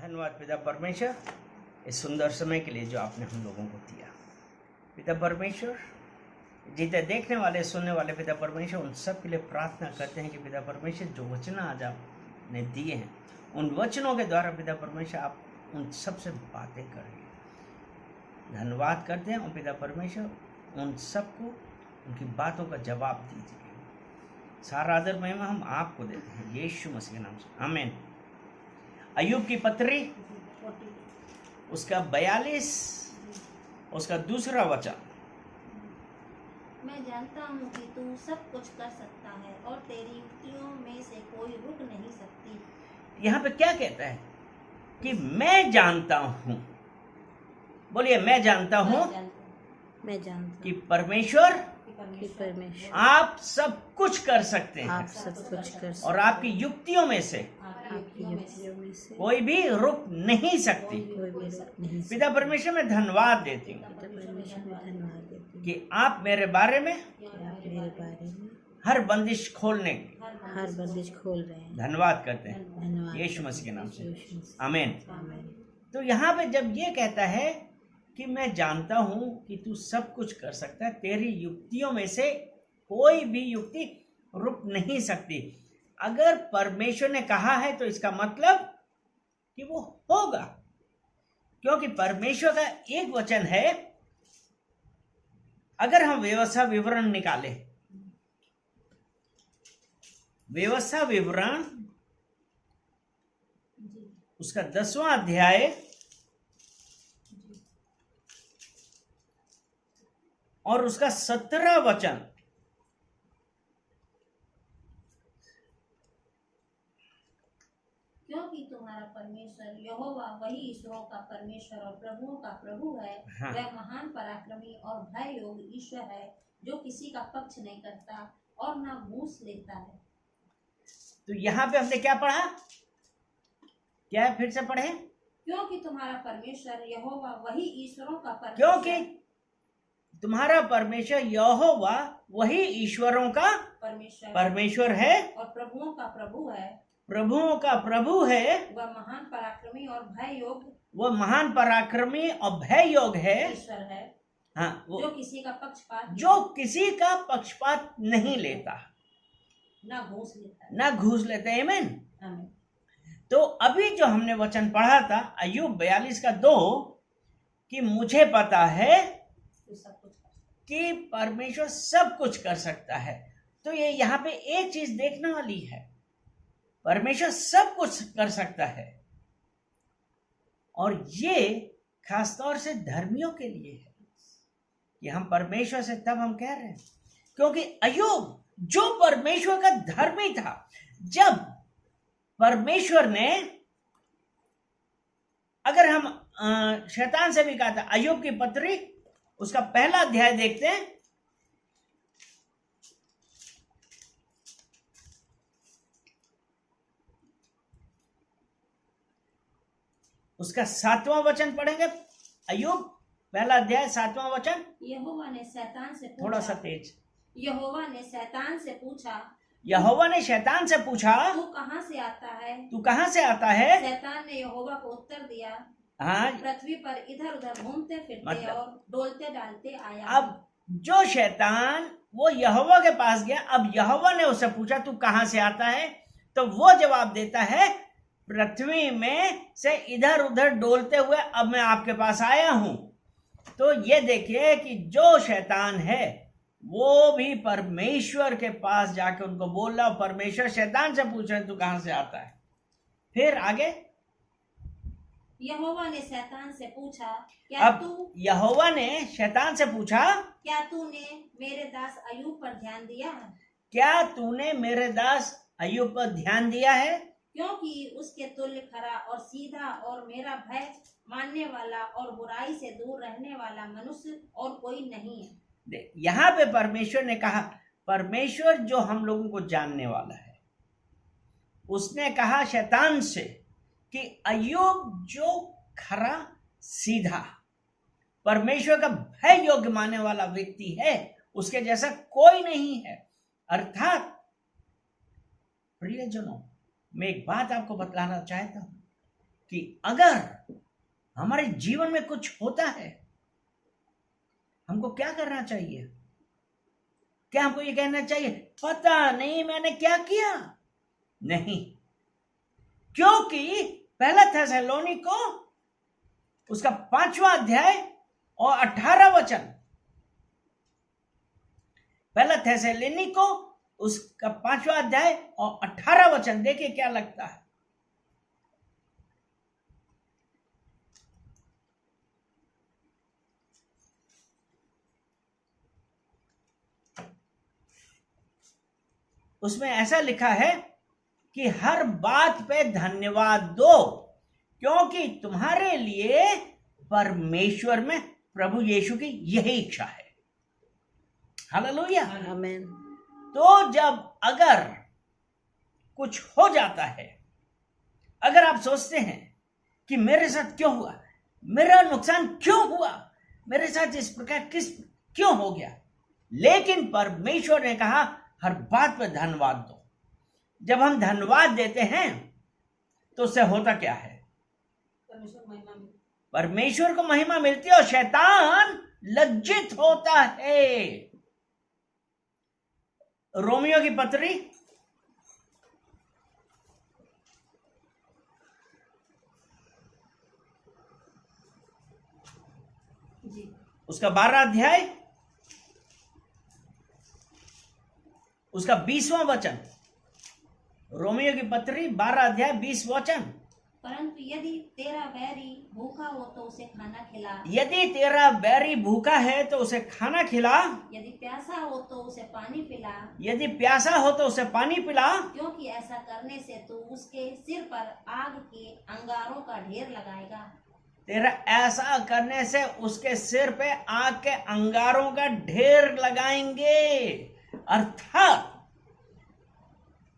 धन्यवाद पिता परमेश्वर इस सुंदर समय के लिए जो आपने हम लोगों को दिया। पिता परमेश्वर, जितने देखने वाले सुनने वाले पिता परमेश्वर, उन सब के लिए प्रार्थना करते हैं कि पिता परमेश्वर जो वचन आज आपने दिए हैं, उन वचनों के द्वारा पिता परमेश्वर आप उन सब से बातें करेंगे। धन्यवाद करते हैं और पिता परमेश्वर उन सबको उनकी बातों का जवाब दीजिए। सारा आदर महिमा हम आपको देते हैं यीशु मसीह के नाम से, आमीन। अय्यूब की पत्री उसका 42 उसका दूसरा वचन। मैं जानता हूँ कि तू सब कुछ कर सकता है और तेरी युक्तियों में से कोई रुक नहीं सकती। यहाँ पे क्या कहता है कि मैं जानता हूँ, बोलिए मैं जानता हूँ मैं जानता कि परमेश्वर आप सब कुछ कर सकते हैं, आप सब कुछ कर सकते और आपकी युक्तियों में से कोई भी रुक नहीं सकती। पिता परमेश्वर मैं धन्यवाद देती हूँ कि आप मेरे बारे में हर बंदिश खोलने की खोल रहे हैं। धन्यवाद करते हैं यीशु मसीह के नाम से, आमीन। तो यहाँ पे जब ये कहता है कि मैं जानता हूँ कि तू सब कुछ कर सकता है, तेरी युक्तियों में से कोई भी युक्ति रुक नहीं सकती। अगर परमेश्वर ने कहा है तो इसका मतलब कि वो होगा, क्योंकि परमेश्वर का एक वचन है। अगर हम व्यवस्था विवरण निकाले, व्यवस्था विवरण उसका 10वां अध्याय और उसका 17 वचन, क्योंकि तुम्हारा परमेश्वर यहोवा वही ईश्वरों का परमेश्वर और प्रभुओं का प्रभु है। हाँ। वह महान पराक्रमी और भय योग्य ईश्वर है, जो किसी का पक्ष नहीं करता और न घूस लेता है। तो यहाँ पे हमने क्या पढ़ा? क्या है, फिर से पढ़े? क्योंकि तुम्हारा परमेश्वर यहोवा वही ईश्वरों का क्योंकि तुम्हारा परमेश्वर यहोवा वही ईश्वरों का परमेश्वर है और प्रभुओं का प्रभु है। प्रभुओं का प्रभु है। वह महान पराक्रमी और भय योग्य, वो महान पराक्रमी और भय योग्य है, ईश्वर है। हाँ, वो जो किसी का पक्षपात नहीं लेता, न घूस लेता है। आमीन। तो अभी जो हमने वचन पढ़ा था अय्यूब 42 का 2 कि मुझे पता है कि परमेश्वर सब कुछ कर सकता है। तो ये यहाँ पे एक चीज देखने वाली है, परमेश्वर सब कुछ कर सकता है, और ये खासतौर से धर्मियों के लिए है कि हम परमेश्वर से तब हम कह रहे हैं क्योंकि अय्यूब जो परमेश्वर का धर्मी था, जब परमेश्वर ने, अगर हम शैतान से भी कहा था, अय्यूब की पत्री उसका 1 अध्याय देखते हैं, उसका 7वां वचन पढ़ेंगे। अय्यूब 1 अध्याय 7वां वचन। यहोवा ने शैतान से पूछा, थोड़ा सा तेज। यहोवा ने शैतान से पूछा तू कहाँ से आता है? शैतान ने यहोवा को उत्तर दिया, हाँ, पृथ्वी पर इधर उधर घूमते फिरते और डोलते डालते आया। अब जो शैतान वो यहोवा के पास गया, अब यहोवा ने उससे पूछा तू कहाँ से आता है, तो वो जवाब देता है पृथ्वी में से इधर उधर डोलते हुए अब मैं आपके पास आया हूं। तो ये देखिए कि जो शैतान है वो भी परमेश्वर के पास जाके उनको बोल रहा, परमेश्वर शैतान से पूछ रहे तू कहां से आता है। फिर आगे यहोवा ने शैतान से पूछा, यहोवा ने शैतान से पूछा, क्या तूने मेरे दास अय्यूब पर ध्यान दिया? क्या तूने मेरे दास अय्यूब पर ध्यान दिया है? क्योंकि उसके तुल्य खरा और सीधा और मेरा भय मानने वाला और बुराई से दूर रहने वाला मनुष्य और कोई नहीं है। यहाँ पे परमेश्वर ने कहा, परमेश्वर जो हम लोगों को जानने वाला है, उसने कहा शैतान से कि अय्यूब जो खरा सीधा परमेश्वर का भय योग्य मानने वाला व्यक्ति है, उसके जैसा कोई नहीं है। अर्थात प्रियजनों, मैं एक बात आपको बतलाना चाहता हूं कि अगर हमारे जीवन में कुछ होता है, हमको क्या करना चाहिए? क्या हमको ये कहना चाहिए पता नहीं मैंने क्या किया? नहीं, क्योंकि पहला थिस्सलुनीक को उसका 5वां अध्याय और 18 वचन, पहला थिस्सलुनीक को उसका 5वां अध्याय और 18 वचन देखिए क्या लगता है। उसमें ऐसा लिखा है कि हर बात पे धन्यवाद दो, क्योंकि तुम्हारे लिए परमेश्वर में प्रभु यीशु की यही इच्छा है। हालेलुया, आमीन। तो जब अगर कुछ हो जाता है, अगर आप सोचते हैं कि मेरे साथ क्यों हुआ, मेरा नुकसान क्यों हुआ, मेरे साथ इस प्रकार क्यों हो गया, लेकिन परमेश्वर ने कहा हर बात पर धन्यवाद दो। जब हम धन्यवाद देते हैं तो उससे होता क्या है? परमेश्वर को महिमा मिलती है और शैतान लज्जित होता है। रोमियो की पत्री उसका 12 अध्याय उसका 20वां वचन, रोमियो की पत्री 12 अध्याय 20 वचन। परंतु यदि तेरा बैरी भूखा हो तो उसे खाना खिला, यदि तेरा बैरी भूखा है तो उसे खाना खिला, यदि प्यासा हो तो उसे पानी पिला, यदि प्यासा हो तो उसे पानी पिला, क्योंकि ऐसा करने से तू उसके सिर पर आग के अंगारों का ढेर लगाएगा। तेरा ऐसा करने से उसके सिर पे आग के अंगारों का ढेर लगाएंगे। अर्थात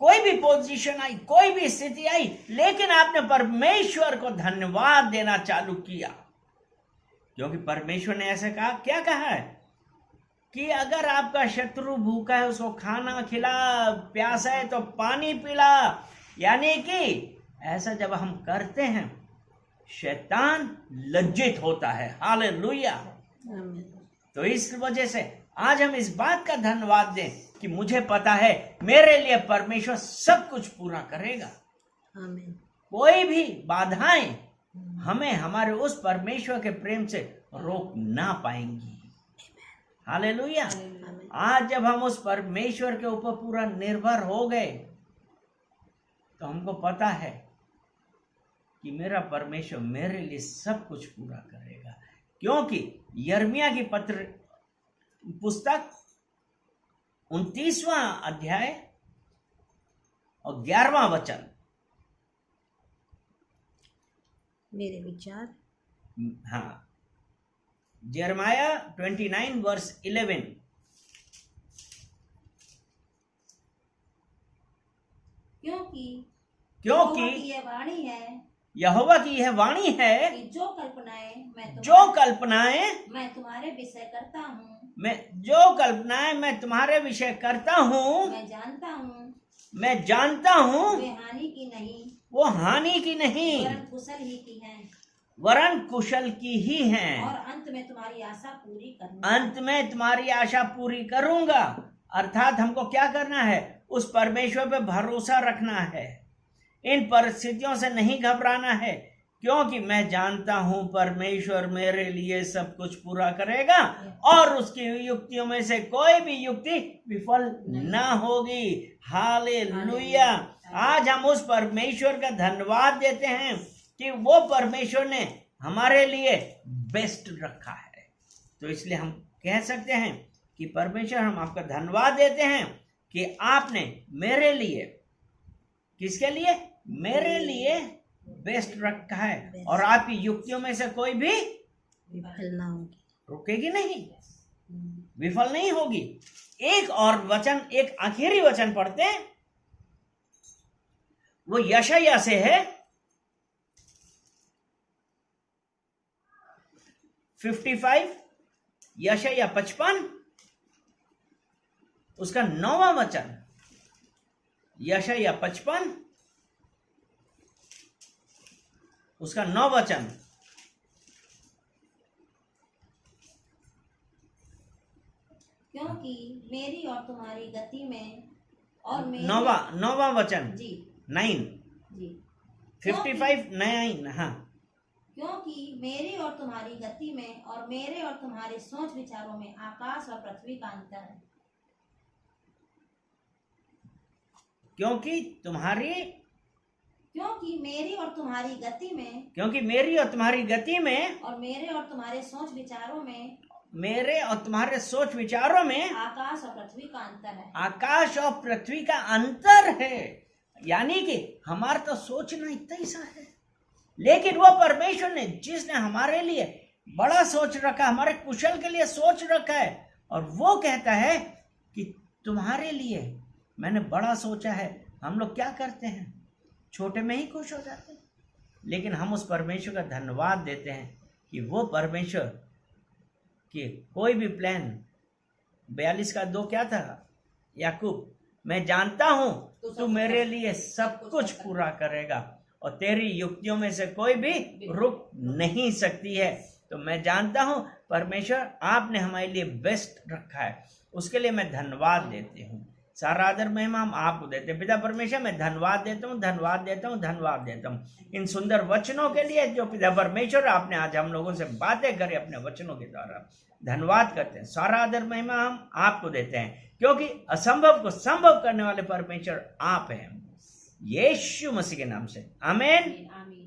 कोई भी पोजीशन आई, कोई भी स्थिति आई, लेकिन आपने परमेश्वर को धन्यवाद देना चालू किया, क्योंकि परमेश्वर ने ऐसे कहा, क्या कहा है कि अगर आपका शत्रु भूखा है उसको खाना खिला, प्यासा है तो पानी पिला। यानी कि ऐसा जब हम करते हैं शैतान लज्जित होता है। हालेलुया। तो इस वजह से आज हम इस बात का धन्यवाद दें कि मुझे पता है मेरे लिए परमेश्वर सब कुछ पूरा करेगा। आमीन। कोई भी बाधाएं हमें हमारे उस परमेश्वर के प्रेम से रोक ना पाएंगी। हालेलुया। आज जब हम उस परमेश्वर के ऊपर पूरा निर्भर हो गए तो हमको पता है कि मेरा परमेश्वर मेरे लिए सब कुछ पूरा करेगा, क्योंकि यिर्मयाह की पुस्तक 29वां अध्याय और 11वां वचन, मेरे विचार, हाँ, यिर्मयाह 29 वर्स 11। क्योंकि क्योंकि यह वाणी है, यहोवा की यह वाणी है कि जो कल्पनाएं मैं तुम्हारे विषय करता हूँ, मैं तुम्हारे विषय करता हूँ, मैं जानता हूँ वे हानि की नहीं, वो हानि की नहीं वरन कुशल ही की हैं, वरन कुशल की ही हैं, और अंत में तुम्हारी आशा पूरी करूंगा। अर्थात हमको क्या करना है? उस परमेश्वर पे भरोसा रखना है, इन परिस्थितियों से नहीं घबराना है, क्योंकि मैं जानता हूं परमेश्वर मेरे लिए सब कुछ पूरा करेगा और उसकी युक्तियों में से कोई भी युक्ति विफल ना होगी। हालेलुया। आज हम उस परमेश्वर का धन्यवाद देते हैं कि वो परमेश्वर ने हमारे लिए बेस्ट रखा है। तो इसलिए हम कह सकते हैं कि परमेश्वर, हम आपका धन्यवाद देते हैं कि आपने मेरे लिए, किसके लिए? मेरे लिए बेस्ट रखा है, और आपकी युक्तियों में से कोई भी विफल ना होगी, रुकेगी नहीं, विफल नहीं होगी। एक और वचन, एक आखिरी वचन पढ़ते हैं, वो यशायाह से है 55, यशायाह 55 उसका 9वां वचन, यशायाह 55 उसका 9 वचन। क्योंकि मेरी और तुम्हारी गति में और मेरे नौवा वचन जी 9 जी 55 9। हाँ, क्योंकि मेरी और तुम्हारी गति में और मेरे और तुम्हारे सोच विचारों में आकाश और पृथ्वी का अंतर है। क्योंकि मेरी और तुम्हारी गति में क्योंकि मेरी और तुम्हारी गति में और मेरे और तुम्हारे सोच विचारों में मेरे और तुम्हारे सोच विचारों में आकाश और पृथ्वी का अंतर है। आकाश और पृथ्वी का अंतर है। यानी कि हमारा तो सोचना इतना ही सा है, लेकिन वो परमेश्वर ने जिसने हमारे लिए बड़ा सोच रखा, हमारे कुशल के लिए सोच रखा है, और वो कहता है कि तुम्हारे लिए मैंने बड़ा सोचा है। हम लोग क्या करते हैं? छोटे में ही खुश हो जाते हैं। लेकिन हम उस परमेश्वर का धन्यवाद देते हैं कि वो परमेश्वर कि कोई भी प्लान 42 का 2 क्या था याकूब, मैं जानता हूं तू मेरे लिए सब कुछ पूरा करेगा और तेरी युक्तियों में से कोई भी रुक नहीं सकती है। तो मैं जानता हूं परमेश्वर आपने हमारे लिए बेस्ट रखा है, उसके लिए मैं धन्यवाद देती हूँ। सारा आदर महिमा हम आपको देते हैं। पिता परमेश्वर, मैं धन्यवाद देता हूँ, धन्यवाद देता हूँ, धन्यवाद देता हूँ इन सुंदर वचनों के लिए जो पिता परमेश्वर आपने आज हम लोगों से बातें करी अपने वचनों के द्वारा। धन्यवाद करते हैं। सारा आदर महिमा हम आपको देते हैं, क्योंकि असंभव को संभव करने वाले परमेश्वर आप हैं। यीशु मसीह के नाम से आमीन। आमीन।